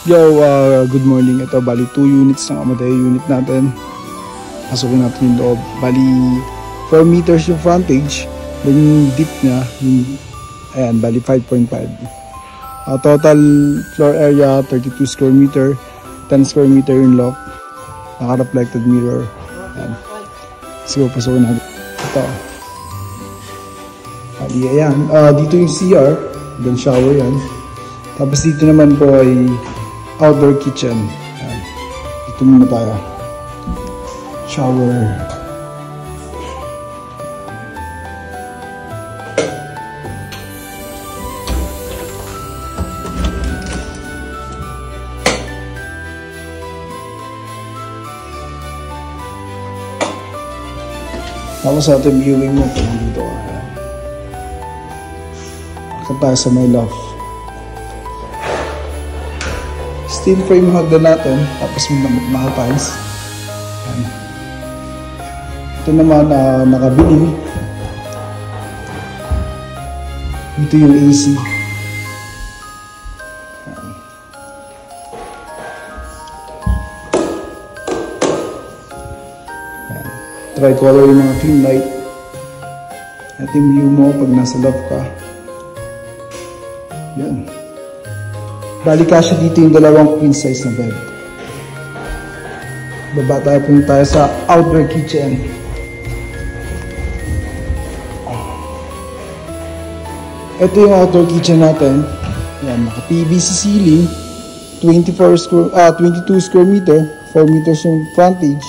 Yo, good morning. Ito, bali 2 units ng Amadeo unit natin. Pasukin natin yung loob. Bali 4 meters yung frontage. Then yung deep niya, ayan, bali 5.5. Total floor area, 32 square meter. 10 square meter yung loft. Naka-reflected mirror. Ayan. So, pasukin natin. Ito. Bali, ayan. Dito yung CR. Then shower yan. Tapos dito naman po ay outdoor kitchen. Ayan. Dito muna tayo. Shower. Tapos sa ating viewing mo po dito. Ayan. Akit tayo sa may loft. Steel frame hagdan natin, tapos naka-tiles. Ito naman nakabili. Ito yung AC. Tricolor yung mga clean light. Ito yung view mo pag nasa loob ka. Yan. Bali kasya dito yung dalawang queen size na bed. Baba tayo, punta tayo sa outdoor kitchen. Ito yung outdoor kitchen natin. Yan, naka PVC ceiling, 22 square meter, 4 meters yung frontage.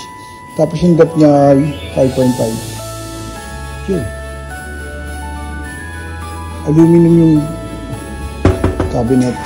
Tapos yung depth niya ay 5.5. Yun. Aluminum yung cabinet.